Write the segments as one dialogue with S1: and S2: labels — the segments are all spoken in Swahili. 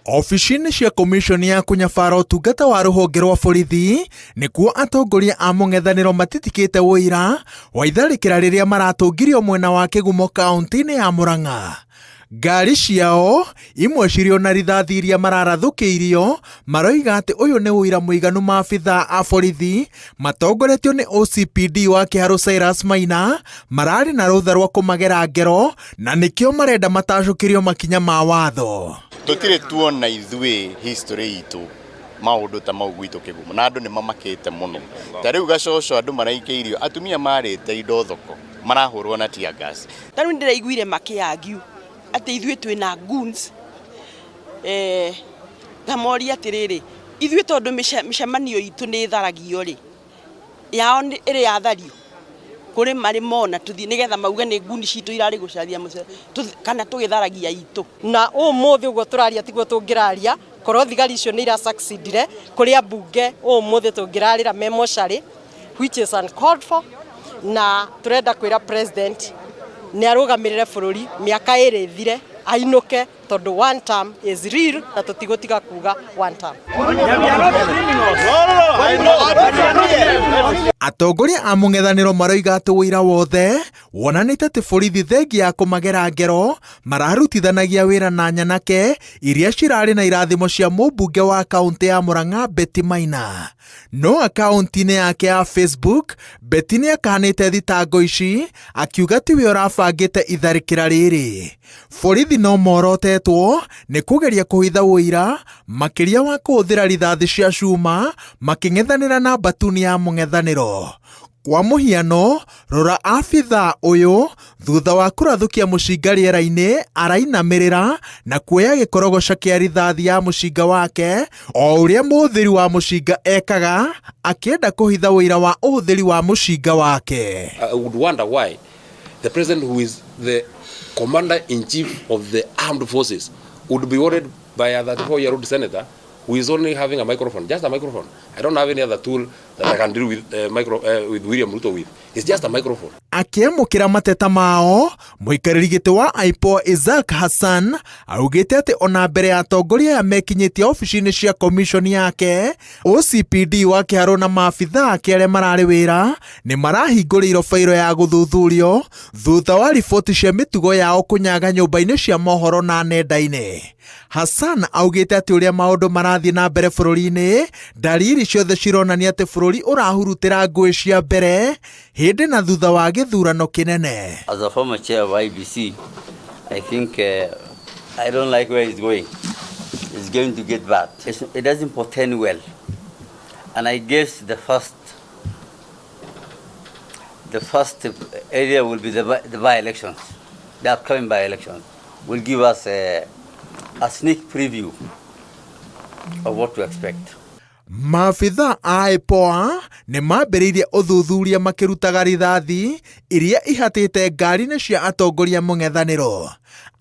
S1: Ofici-inĩ cia komishoni ya kunyabara ũtungata wa rũhonge rwa borithi nĩkuo atongoria a mũng'ethanĩro matitikĩte wũira wa itharĩkĩra rĩrĩa maratũngirio mwena wa Kĩgumo kaunti-inĩ ya Murang'a. Ngari ciao imwe cirĩ na rithathi iria mararathũkĩirio maroiga atĩ ũyũ nĩ ũira mũiganu maabithaa a borithi matongoretio nĩ OCPD wa Kĩharũ Cyrus Maina mararĩ na rũtha rwa kũmagera ngero na nĩkĩo marenda matacũkĩrio makinya ma watho.
S2: Tutire tuona ithuĩ history itu maũndũ ta mau gwitũ Kĩgumo na andũ nĩ mamakĩte mũno. Ta rĩu gacoco andũ maraikĩirio atumia marĩte indo thoko marahũrwo na tear gas.
S3: Ta rĩu ndĩraiguire makĩagiu atĩ ithuĩ twĩna goons ngamoria atĩrĩrĩ ithuĩ tondũ mĩcemanio itũ nĩ tharagio rĩ yao ĩrĩ yathario kũrĩ marĩ mona tũthiĩ nĩgetha mauge nĩ nguni citũ irarĩ gũcaria kana tũgĩtharagia itũ
S4: na ũmũthĩ ũguo tũraria tiguo tũngĩraria korwo thigari icio nĩ ira-succeedire kũrĩa mbunge ũmũthĩ tũngĩrarĩra memocarĩ which is uncalled for na tũrenda kwĩra president nĩ arũgamĩrĩre bũrũri mĩaka ĩrĩ ĩthire ainũke tondũ one term is real na tũtigũtiga kuuga one term.
S1: Atongoria a mũng'ethanĩro maroiga atĩ ũira wothe wonanĩte atĩ borithi thengia ya kũmagera ngero mararutithanagia wĩra na nyanake iria cirarĩ na irathimo cia mũmbunge wa kaunti ya Murang'a Betty Maina. No akaunti-inĩ yake ya Facebook Betty nĩ akanĩte thitango ici akiuga tiwe ũrabangĩte itharĩkĩra rĩrĩ. Borithi no morotetwo nĩ kũgeria kũhitha ũira makĩria wa kũhũthĩra rithathi cia cuma makĩng'ethanĩra na batuni ya mũng'ethanĩro. Kwa mũhiano, rora abithaa ũyũ thutha wa kũrathũkia mũcinga rĩera-inĩ arainamĩrĩra na kuoya gĩkorogoca kĩa rithathi ya mũcinga wake o ũrĩa mũhũthĩri wa mũcinga ekaga akĩenda kũhitha ũira wa ũhũthĩri wa mũcinga wake.
S5: I would wonder why the president, who is the commander-in-chief of the armed forces, would be worried by a 34-year-old senator who is only having a microphone, just a microphone. I don't have any other tool that I can deal with with William Ruto with. It's just a microphone.
S1: Akiamũkĩra mateta mao, mũikarĩri gĩtĩ wa IPOA Isaac Hassan augĩte atĩ ona mbere ya atongoria ya mekinyĩtie ofici-inĩ cia komishoni yake, OCPD wa Kĩharũ na maabithaa ake arĩa mararĩ wĩra nĩ marahingũrĩirwo fairo ya gũthuthurio thutha wa riboti cia mĩtugo yao kũnyaga nyũmba-inĩ cia mohoro na nenda-inĩ. Hassan augĩte atĩ ũrĩa maũndũ marathiĩ na mbere bũrũri-inĩ, ndariri ciothe cironania atĩ bũrũri ũrahurutĩra ngũĩ cia mbere hĩndĩ na thutha wa gĩthurano kĩnene.
S6: As a former chair of IBC, I think I don't like where it's going. It's going to get bad. It doesn't portend well. And I guess the first area will be the by-elections. The upcoming by-elections will give us a sneak preview of what to expect.
S1: Maabithaa a IPOA nĩ mambĩrĩirie ũthuthuria makĩrutaga rithathi iria ihatĩte ngari-inĩ cia atongoria mũng'ethanĩro.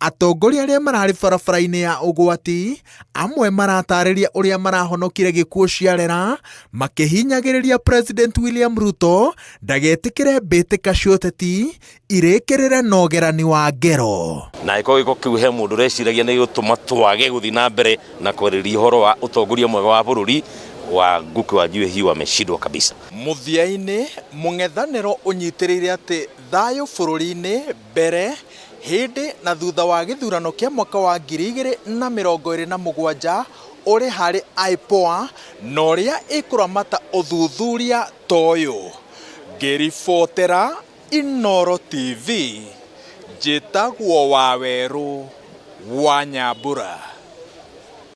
S1: Atongoria arĩa mararĩ barabara-inĩ ya ũgwati amwe maratarĩria ũrĩa marahonokire gĩkuũ ciarera makĩhinyagĩrĩria President William Ruto ndagetĩkĩre mbĩtĩka cia ũteti irĩkĩrĩre na ũgerani wa ngero.
S7: Na ĩko gĩko kĩu he mũndũ ũreciragia nĩ gũtũma twage gũthiĩ na mbere na kwarĩrĩria ũhoro wa ũtongoria mwega wa bũrũri wa nguki wa jiwe wameshindwa kabisa.
S1: Mũthia-inĩ mũng'ethanĩro ũnyitĩrĩire atĩ thayũ bũrũri-inĩ mbere hĩndĩ na thutha wa gĩthurano kĩa mwaka wa 2027 ũrĩ harĩ IPOA na ũrĩa ĩkũramata ũthuthuria toyũ. Ngĩribotera Inooro TV, njĩtagwo Wawerũ wa Nyambura.